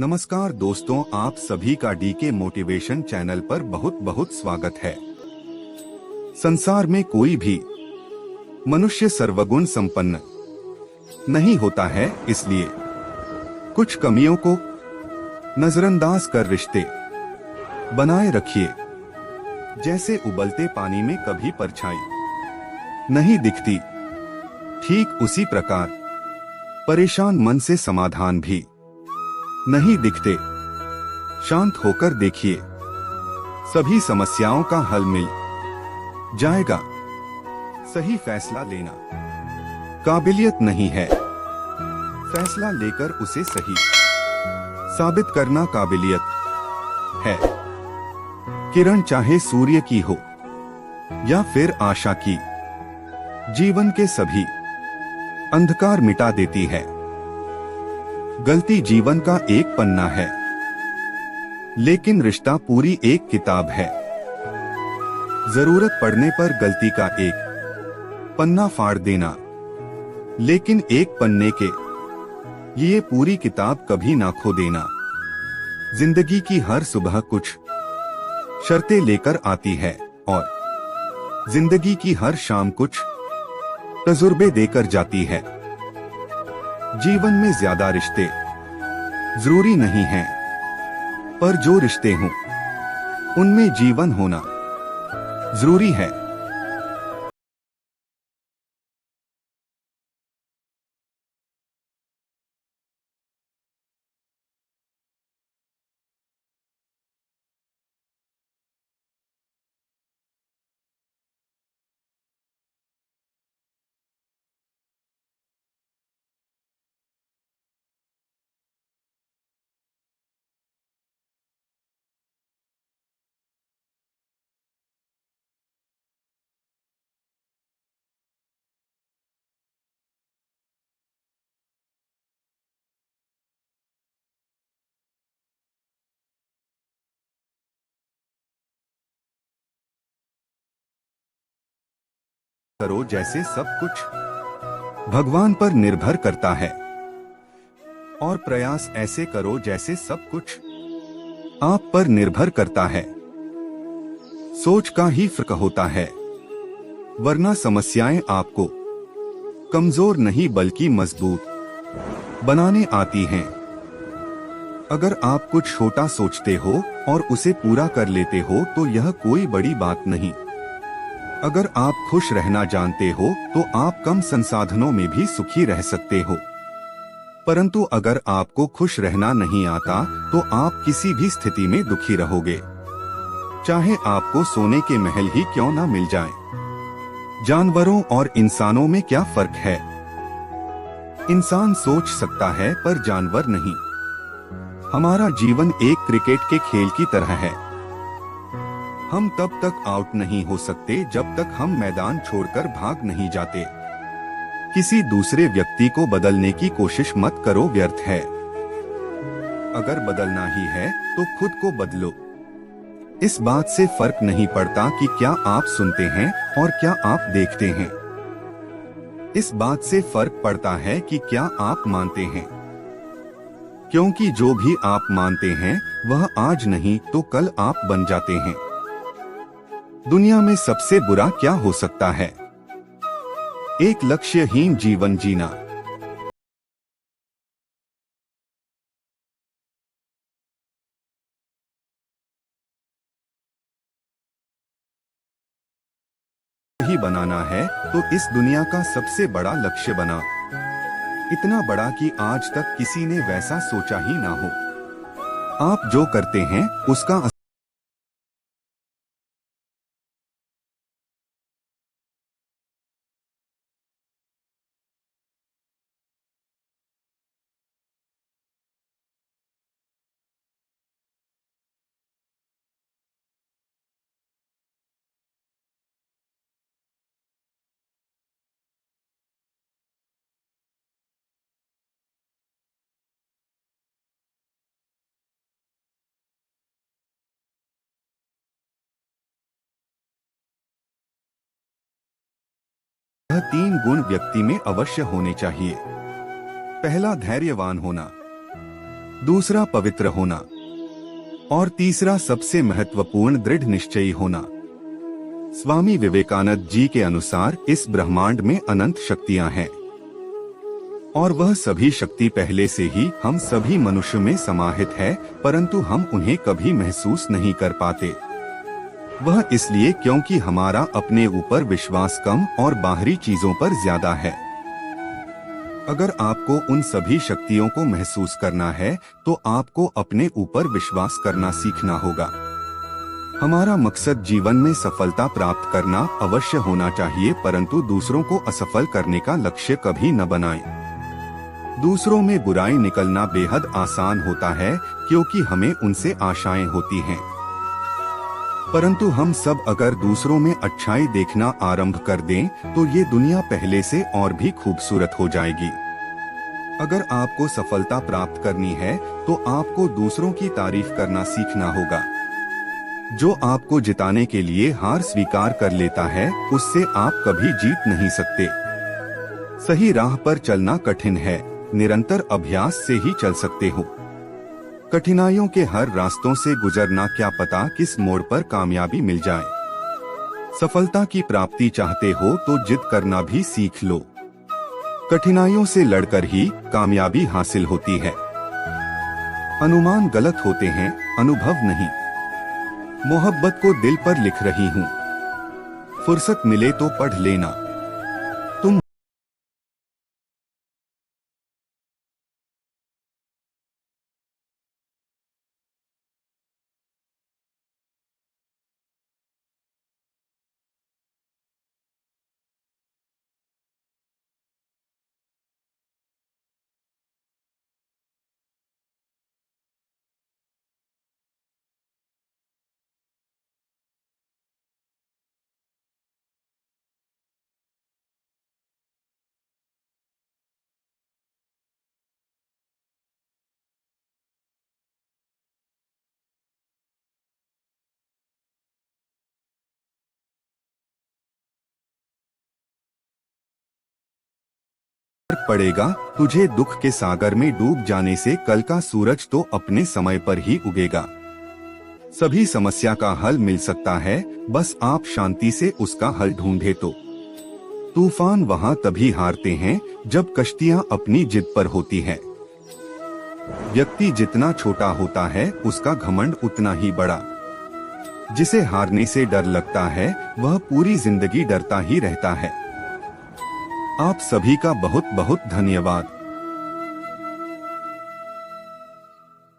नमस्कार दोस्तों, आप सभी का डीके मोटिवेशन चैनल पर बहुत बहुत स्वागत है। संसार में कोई भी मनुष्य सर्वगुण संपन्न नहीं होता है, इसलिए कुछ कमियों को नजरअंदाज कर रिश्ते बनाए रखिए। जैसे उबलते पानी में कभी परछाई नहीं दिखती, ठीक उसी प्रकार परेशान मन से समाधान भी नहीं दिखते। शांत होकर देखिए, सभी समस्याओं का हल मिल जाएगा। सही फैसला लेना काबिलियत नहीं है, फैसला लेकर उसे सही साबित करना काबिलियत है। किरण चाहे सूर्य की हो या फिर आशा की, जीवन के सभी अंधकार मिटा देती है। गलती जीवन का एक पन्ना है, लेकिन रिश्ता पूरी एक किताब है। जरूरत पड़ने पर गलती का एक पन्ना फाड़ देना, लेकिन एक पन्ने के लिए पूरी किताब कभी ना खो देना। जिंदगी की हर सुबह कुछ शर्तें लेकर आती है और जिंदगी की हर शाम कुछ तजुर्बे देकर जाती है। जीवन में ज्यादा रिश्ते जरूरी नहीं हैं, पर जो रिश्ते हों उनमें जीवन होना जरूरी है। करो जैसे सब कुछ भगवान पर निर्भर करता है, और प्रयास ऐसे करो जैसे सब कुछ आप पर निर्भर करता है। सोच का ही फर्क होता है, वरना समस्याएं आपको कमजोर नहीं बल्कि मजबूत बनाने आती हैं। अगर आप कुछ छोटा सोचते हो और उसे पूरा कर लेते हो तो यह कोई बड़ी बात नहीं। अगर आप खुश रहना जानते हो तो आप कम संसाधनों में भी सुखी रह सकते हो। परंतु अगर आपको खुश रहना नहीं आता तो आप किसी भी स्थिति में दुखी रहोगे, चाहे आपको सोने के महल ही क्यों ना मिल जाएं। जानवरों और इंसानों में क्या फर्क है? इंसान सोच सकता है पर जानवर नहीं। हमारा जीवन एक क्रिकेट के खेल की तरह है। हम तब तक आउट नहीं हो सकते जब तक हम मैदान छोड़कर भाग नहीं जाते। किसी दूसरे व्यक्ति को बदलने की कोशिश मत करो, व्यर्थ है। अगर बदलना ही है तो खुद को बदलो। इस बात से फर्क नहीं पड़ता कि क्या आप सुनते हैं और क्या आप देखते हैं। इस बात से फर्क पड़ता है कि क्या आप मानते हैं, क्योंकि जो भी आप मानते हैं वह आज नहीं तो कल आप बन जाते हैं। दुनिया में सबसे बुरा क्या हो सकता है? एक लक्ष्यहीन जीवन जीना। ही बनाना है तो इस दुनिया का सबसे बड़ा लक्ष्य बना, इतना बड़ा कि आज तक किसी ने वैसा सोचा ही ना हो। आप जो करते हैं उसका यह 3 गुण व्यक्ति में अवश्य होने चाहिए। पहला, धैर्यवान होना। दूसरा पवित्र होना और तीसरा सबसे महत्वपूर्ण दृढ़ निश्चयी होना। स्वामी विवेकानंद जी के अनुसार इस ब्रह्मांड में अनंत शक्तियां हैं और वह सभी शक्ति पहले से ही हम सभी मनुष्य में समाहित है, परंतु हम उन्हें कभी महसूस नहीं कर पाते। वह इसलिए क्योंकि हमारा अपने ऊपर विश्वास कम और बाहरी चीजों पर ज्यादा है। अगर आपको उन सभी शक्तियों को महसूस करना है तो आपको अपने ऊपर विश्वास करना सीखना होगा। हमारा मकसद जीवन में सफलता प्राप्त करना अवश्य होना चाहिए, परंतु दूसरों को असफल करने का लक्ष्य कभी न बनाएं। दूसरों में बुराई निकलना बेहद आसान होता है क्योंकि हमें उनसे आशाएं होती हैं, परंतु हम सब अगर दूसरों में अच्छाई देखना आरंभ कर दें तो ये दुनिया पहले से और भी खूबसूरत हो जाएगी। अगर आपको सफलता प्राप्त करनी है तो आपको दूसरों की तारीफ करना सीखना होगा। जो आपको जिताने के लिए हार स्वीकार कर लेता है उससे आप कभी जीत नहीं सकते। सही राह पर चलना कठिन है, निरंतर अभ्यास से ही चल सकते हो। कठिनाइयों के हर रास्तों से गुजरना, क्या पता किस मोड़ पर कामयाबी मिल जाए। सफलता की प्राप्ति चाहते हो तो जिद करना भी सीख लो। कठिनाइयों से लड़कर ही कामयाबी हासिल होती है। अनुमान गलत होते हैं, अनुभव नहीं। मोहब्बत को दिल पर लिख रही हूँ, फुर्सत मिले तो पढ़ लेना। तुम पड़ेगा, तुझे दुख के सागर में डूब जाने से कल का सूरज तो अपने समय पर ही उगेगा। सभी समस्या का हल मिल सकता है, बस आप शांति से उसका हल ढूंढे तो। तूफान वहाँ तभी हारते हैं जब कश्तियाँ अपनी जिद पर होती हैं। व्यक्ति जितना छोटा होता है उसका घमंड उतना ही बड़ा। जिसे हारने से डर लगता है वह पूरी जिंदगी डरता ही रहता है। आप सभी का बहुत बहुत धन्यवाद।